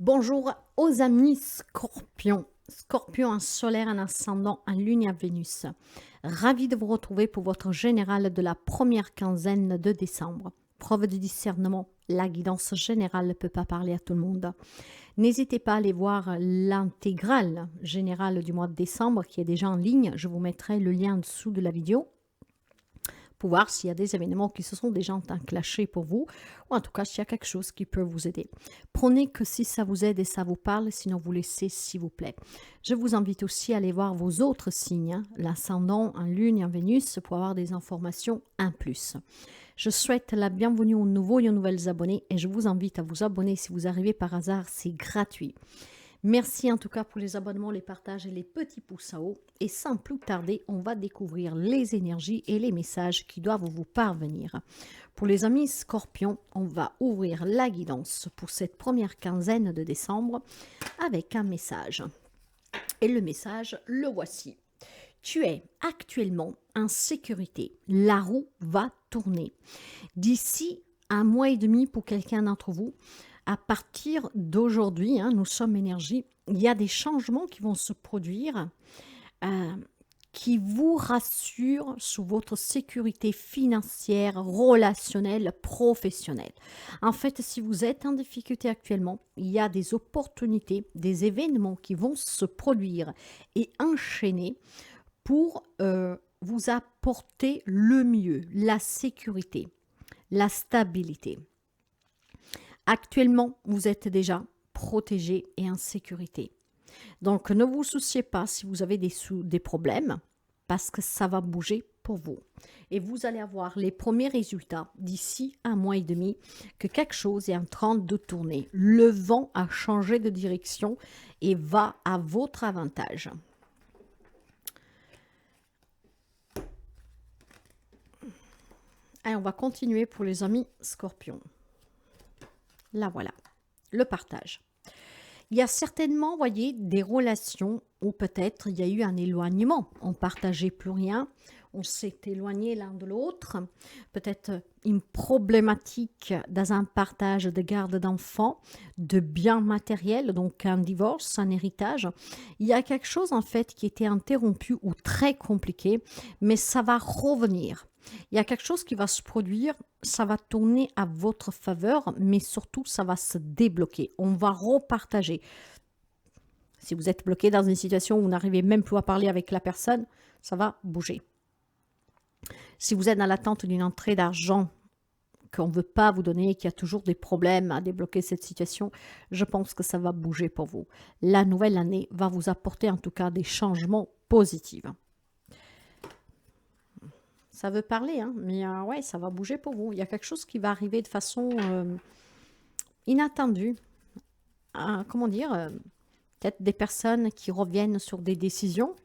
Bonjour aux amis Scorpions. Scorpion, un solaire, un ascendant, un lune, un Vénus. Ravi de vous retrouver pour votre général de la première quinzaine de décembre. Preuve de discernement, la guidance générale ne peut pas parler à tout le monde. N'hésitez pas à aller voir l'intégrale générale du mois de décembre qui est déjà en ligne. Je vous mettrai le lien en dessous de la vidéo pour voir s'il y a des événements qui se sont déjà enclenchés pour vous, ou en tout cas s'il y a quelque chose qui peut vous aider. Prenez que si ça vous aide et ça vous parle, sinon vous laissez s'il vous plaît. Je vous invite aussi à aller voir vos autres signes, l'ascendant, un lune et un Vénus, pour avoir des informations en plus. Je souhaite la bienvenue aux nouveaux et aux nouvelles abonnés et je vous invite à vous abonner si vous arrivez par hasard, c'est gratuit. Merci en tout cas pour les abonnements, les partages et les petits pouces en haut. Et sans plus tarder, on va découvrir les énergies et les messages qui doivent vous parvenir. Pour les amis Scorpions, on va ouvrir la guidance pour cette première quinzaine de décembre avec un message. Et le message, le voici. Tu es actuellement en sécurité. La roue va tourner. D'ici un mois et demi pour quelqu'un d'entre vous, à partir d'aujourd'hui, nous sommes énergie, il y a des changements qui vont se produire euh, qui vous rassurent sur votre sécurité financière, relationnelle, professionnelle. En fait, si vous êtes en difficulté actuellement, il y a des opportunités, des événements qui vont se produire et enchaîner pour vous apporter le mieux, la sécurité, la stabilité. Actuellement, vous êtes déjà protégé et en sécurité. Donc, ne vous souciez pas si vous avez des problèmes, parce que ça va bouger pour vous. Et vous allez avoir les premiers résultats d'ici un mois et demi, que quelque chose est en train de tourner. Le vent a changé de direction et va à votre avantage. Allez, on va continuer pour les amis Scorpions. Là, voilà, le partage. Il y a certainement, voyez, des relations où peut-être il y a eu un éloignement. On ne partageait plus rien, on s'est éloigné l'un de l'autre. Peut-être une problématique dans un partage de garde d'enfants, de biens matériels, donc un divorce, un héritage. Il y a quelque chose en fait qui était interrompu ou très compliqué, mais ça va revenir. Il y a quelque chose qui va se produire, ça va tourner à votre faveur, mais surtout, ça va se débloquer. On va repartager. Si vous êtes bloqué dans une situation où vous n'arrivez même plus à parler avec la personne, ça va bouger. Si vous êtes dans l'attente d'une entrée d'argent qu'on ne veut pas vous donner, qu'il y a toujours des problèmes à débloquer cette situation, je pense que ça va bouger pour vous. La nouvelle année va vous apporter en tout cas des changements positifs. Ça veut parler, mais ouais, ça va bouger pour vous. Il y a quelque chose qui va arriver de façon inattendue. Comment dire peut-être des personnes qui reviennent sur des décisions.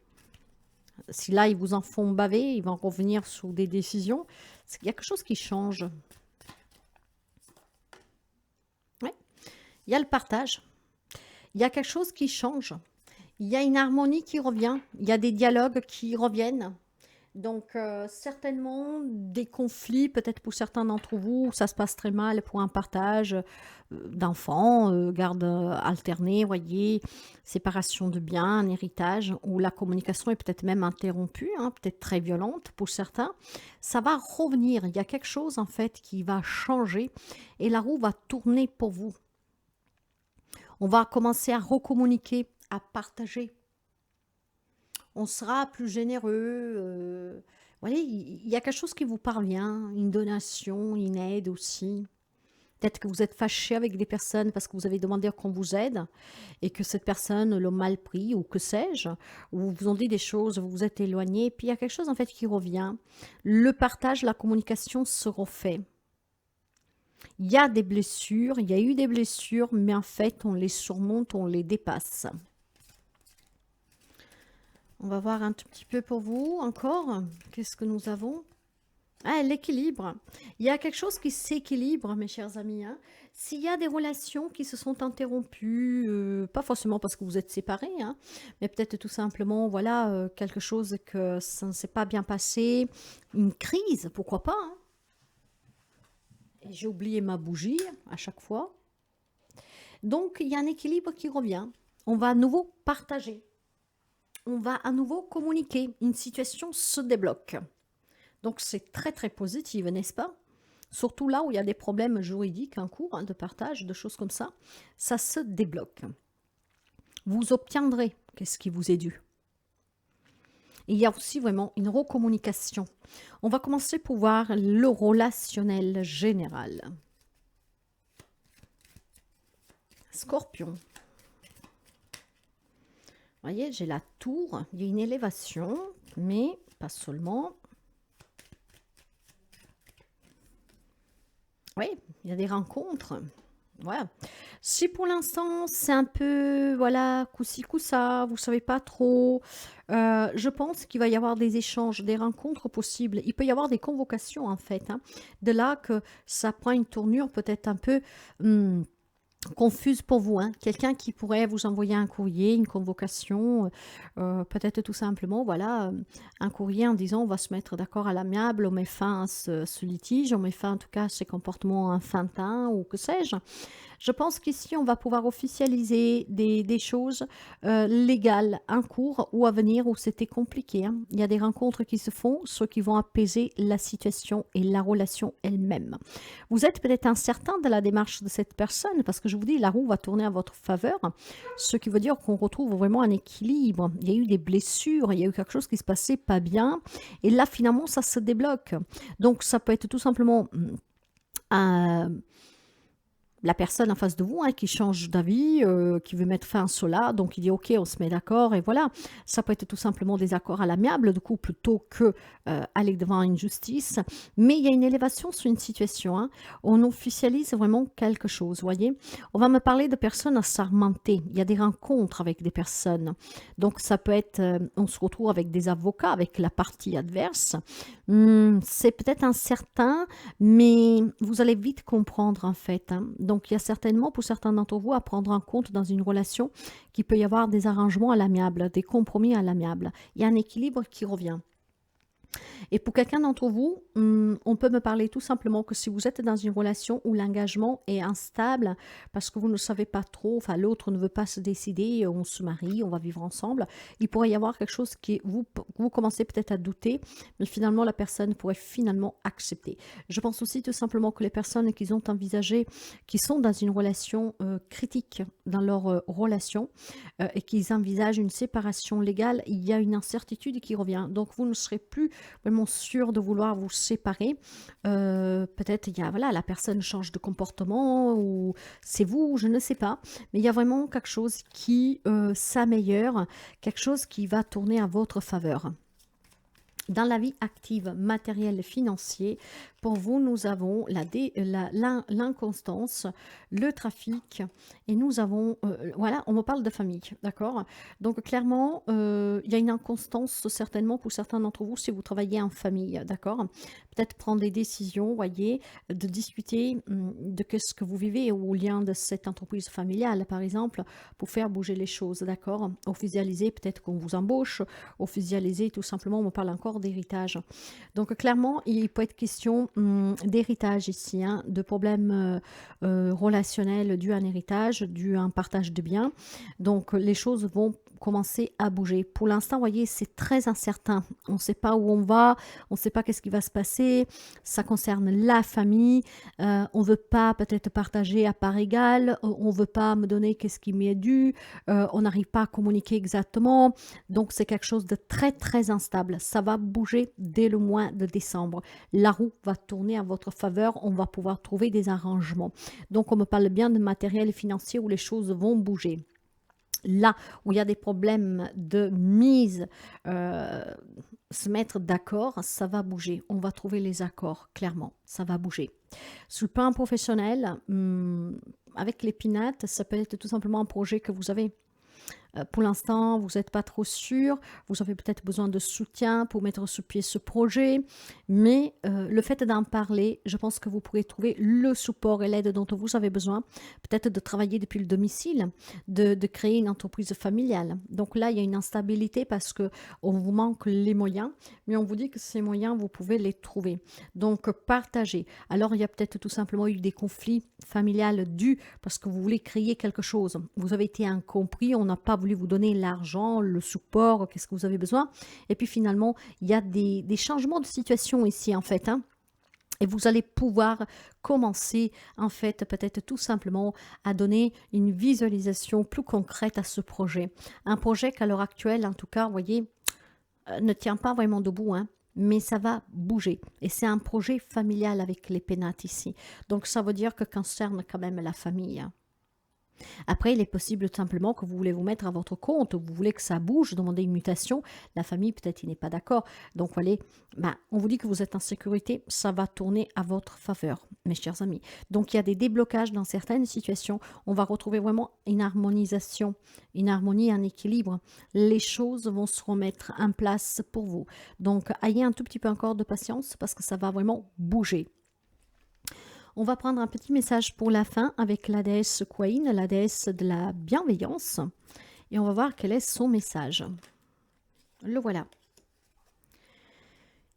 Si là, ils vous en font baver, ils vont revenir sur des décisions. Il y a quelque chose qui change. Ouais. Il y a le partage. Il y a quelque chose qui change. Il y a une harmonie qui revient. Il y a des dialogues qui reviennent. Donc, certainement des conflits, peut-être pour certains d'entre vous, où ça se passe très mal pour un partage d'enfants, garde alternée, voyez, séparation de biens, un héritage, où la communication est peut-être même interrompue, peut-être très violente pour certains. Ça va revenir, il y a quelque chose en fait qui va changer et la roue va tourner pour vous. On va commencer à recommuniquer, à partager. On sera plus généreux. Vous voyez, il y a quelque chose qui vous parvient, une donation, une aide aussi. Peut-être que vous êtes fâché avec des personnes parce que vous avez demandé qu'on vous aide et que cette personne l'a mal pris ou que sais-je, ou vous ont dit des choses, vous vous êtes éloigné, puis il y a quelque chose en fait qui revient. Le partage, la communication se refait. Il y a des blessures, il y a eu des blessures, mais en fait on les surmonte, on les dépasse. On va voir un tout petit peu pour vous encore. Qu'est-ce que nous avons? L'équilibre. Il y a quelque chose qui s'équilibre, mes chers amis. S'il y a des relations qui se sont interrompues, pas forcément parce que vous êtes séparés, mais peut-être tout simplement, voilà, quelque chose que ça ne s'est pas bien passé, une crise, pourquoi pas. J'ai oublié ma bougie à chaque fois. Donc, il y a un équilibre qui revient. On va à nouveau partager. On va à nouveau communiquer. Une situation se débloque. Donc, c'est très, très positif, n'est-ce pas? Surtout là où il y a des problèmes juridiques en cours, hein, de partage, de choses comme ça se débloque. Vous obtiendrez qu'est-ce qui vous est dû. Et il y a aussi vraiment une recommunication. On va commencer pour voir le relationnel général. Scorpion. Vous voyez, j'ai la tour, il y a une élévation, mais pas seulement. Oui, il y a des rencontres. Voilà. Si pour l'instant c'est un peu, voilà, coup-ci, coup-ça, vous ne savez pas trop, je pense qu'il va y avoir des échanges, des rencontres possibles. Il peut y avoir des convocations en fait, hein. De là que ça prend une tournure peut-être un peu confuse pour vous, hein. Quelqu'un qui pourrait vous envoyer un courrier, une convocation, peut-être tout simplement, voilà, un courrier en disant on va se mettre d'accord à l'amiable, on met fin à ce litige, on met fin en tout cas à ces comportements enfantins ou que sais-je. Je pense qu'ici, on va pouvoir officialiser des choses légales en cours ou à venir où c'était compliqué, hein. Il y a des rencontres qui se font, ceux qui vont apaiser la situation et la relation elle-même. Vous êtes peut-être incertain de la démarche de cette personne parce que je vous dis, la roue va tourner à votre faveur, ce qui veut dire qu'on retrouve vraiment un équilibre. Il y a eu des blessures, il y a eu quelque chose qui se passait pas bien et là, finalement, ça se débloque. Donc, ça peut être tout simplement la personne en face de vous, hein, qui change d'avis, qui veut mettre fin à cela, donc il dit ok, on se met d'accord et voilà. Ça peut être tout simplement des accords à l'amiable du coup plutôt que aller devant une justice, mais il y a une élévation sur une situation, hein. On officialise vraiment quelque chose, voyez. On va me parler de personnes assermentées, il y a des rencontres avec des personnes, donc ça peut être, on se retrouve avec des avocats, avec la partie adverse. C'est peut-être incertain, mais vous allez vite comprendre en fait, hein. Donc il y a certainement pour certains d'entre vous à prendre en compte dans une relation qu'il peut y avoir des arrangements à l'amiable, des compromis à l'amiable. Il y a un équilibre qui revient. Et pour quelqu'un d'entre vous, on peut me parler tout simplement que si vous êtes dans une relation où l'engagement est instable parce que vous ne savez pas trop, enfin l'autre ne veut pas se décider, on se marie, on va vivre ensemble, il pourrait y avoir quelque chose qui vous commencez peut-être à douter, mais finalement la personne pourrait finalement accepter. Je pense aussi tout simplement que les personnes qui ont envisagé, qui sont dans une relation critique dans leur relation et qu'ils envisagent une séparation légale, il y a une incertitude qui revient. Donc vous ne serez plus vraiment sûr de vouloir vous séparer. Peut-être il y a, voilà, la personne change de comportement ou c'est vous, je ne sais pas. Mais il y a vraiment quelque chose qui s'améliore, quelque chose qui va tourner à votre faveur. Dans la vie active, matérielle et financière, pour vous, nous avons l'inconstance, le trafic et nous avons, voilà, on me parle de famille, d'accord? Donc clairement, il y a une inconstance certainement pour certains d'entre vous si vous travaillez en famille, d'accord? Peut-être prendre des décisions, voyez, de discuter de ce que vous vivez au lien de cette entreprise familiale, par exemple, pour faire bouger les choses, d'accord? Officialiser, peut-être qu'on vous embauche, officialiser tout simplement, on me parle encore d'héritage. Donc clairement, il peut être question d'héritage ici, hein, de problèmes relationnels dus à un héritage, dus à un partage de biens. Donc les choses vont commencer à bouger. Pour l'instant, vous voyez, c'est très incertain. On ne sait pas où on va, on ne sait pas qu'est-ce qui va se passer. Ça concerne la famille. On ne veut pas peut-être partager à part égale. On ne veut pas me donner qu'est-ce qui m'est dû. On n'arrive pas à communiquer exactement. Donc, c'est quelque chose de très, très instable. Ça va bouger dès le mois de décembre. La roue va tourner à votre faveur. On va pouvoir trouver des arrangements. Donc, on me parle bien de matériel financier où les choses vont bouger. Là où il y a des problèmes de mise, se mettre d'accord, ça va bouger. On va trouver les accords, clairement, ça va bouger. Sur le plan professionnel, avec les pinates, ça peut être tout simplement un projet que vous avez. Pour l'instant, vous n'êtes pas trop sûr, vous avez peut-être besoin de soutien pour mettre sur pied ce projet, mais le fait d'en parler, je pense que vous pourrez trouver le support et l'aide dont vous avez besoin, peut-être de travailler depuis le domicile, de créer une entreprise familiale. Donc là, il y a une instabilité parce que on vous manque les moyens, mais on vous dit que ces moyens, vous pouvez les trouver. Donc, partagez. Alors, il y a peut-être tout simplement eu des conflits familiaux dus parce que vous voulez créer quelque chose. Vous avez été incompris, on n'a pas voulu vous donner l'argent, le support, qu'est-ce que vous avez besoin. Et puis finalement, il y a des changements de situation ici, en fait, hein. Et vous allez pouvoir commencer, en fait, peut-être tout simplement à donner une visualisation plus concrète à ce projet. Un projet qu'à l'heure actuelle, en tout cas, vous voyez, ne tient pas vraiment debout, hein, mais ça va bouger. Et c'est un projet familial avec les pénates ici. Donc ça veut dire que concerne quand même la famille, hein. Après, il est possible tout simplement que vous voulez vous mettre à votre compte, vous voulez que ça bouge, demander une mutation. La famille, peut-être, il n'est pas d'accord. Donc, voilà, on vous dit que vous êtes en sécurité, ça va tourner à votre faveur, mes chers amis. Donc, il y a des déblocages dans certaines situations. On va retrouver vraiment une harmonisation, une harmonie, un équilibre. Les choses vont se remettre en place pour vous. Donc, ayez un tout petit peu encore de patience parce que ça va vraiment bouger. On va prendre un petit message pour la fin avec la déesse Queen, la déesse de la bienveillance. Et on va voir quel est son message. Le voilà.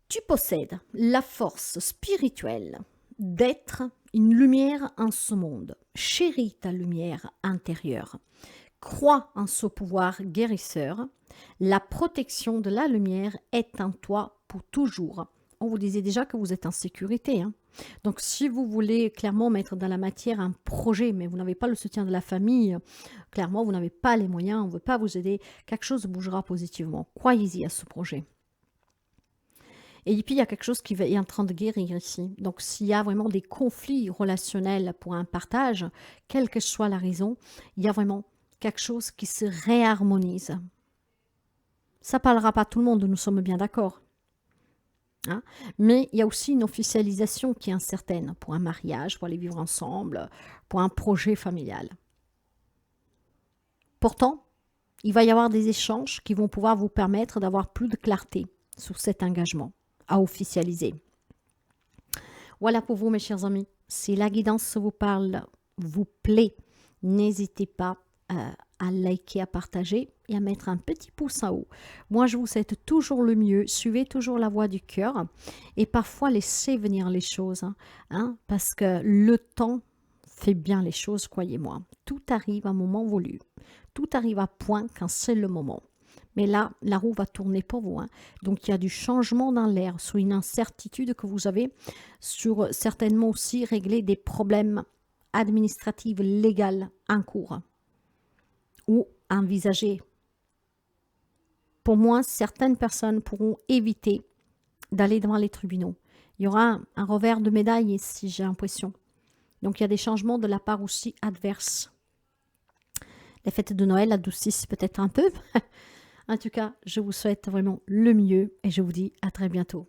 Tu possèdes la force spirituelle d'être une lumière en ce monde. Chéris ta lumière intérieure. Crois en ce pouvoir guérisseur. La protection de la lumière est en toi pour toujours. On vous disait déjà que vous êtes en sécurité, hein. Donc, si vous voulez clairement mettre dans la matière un projet, mais vous n'avez pas le soutien de la famille, clairement, vous n'avez pas les moyens, on ne veut pas vous aider, quelque chose bougera positivement. Croyez-y à ce projet. Et puis, il y a quelque chose qui est en train de guérir ici. Donc, s'il y a vraiment des conflits relationnels pour un partage, quelle que soit la raison, il y a vraiment quelque chose qui se réharmonise. Ça ne parlera pas à tout le monde, nous sommes bien d'accord. Hein? Mais il y a aussi une officialisation qui est incertaine pour un mariage, pour aller vivre ensemble, pour un projet familial. Pourtant, il va y avoir des échanges qui vont pouvoir vous permettre d'avoir plus de clarté sur cet engagement à officialiser. Voilà pour vous, mes chers amis. Si la guidance vous parle, vous plaît, n'hésitez pas à liker, à partager et à mettre un petit pouce en haut. Moi, je vous souhaite toujours le mieux. Suivez toujours la voie du cœur et parfois laissez venir les choses, hein, parce que le temps fait bien les choses, croyez-moi. Tout arrive à un moment voulu. Tout arrive à point quand c'est le moment. Mais là, la roue va tourner pour vous, hein. Donc, il y a du changement dans l'air, sur une incertitude que vous avez, sur certainement aussi régler des problèmes administratifs, légaux en cours ou envisager. Pour moi, certaines personnes pourront éviter d'aller devant les tribunaux. Il y aura un revers de médaille ici, j'ai l'impression. Donc, il y a des changements de la part aussi adverse. Les fêtes de Noël adoucissent peut-être un peu. En tout cas, je vous souhaite vraiment le mieux et je vous dis à très bientôt.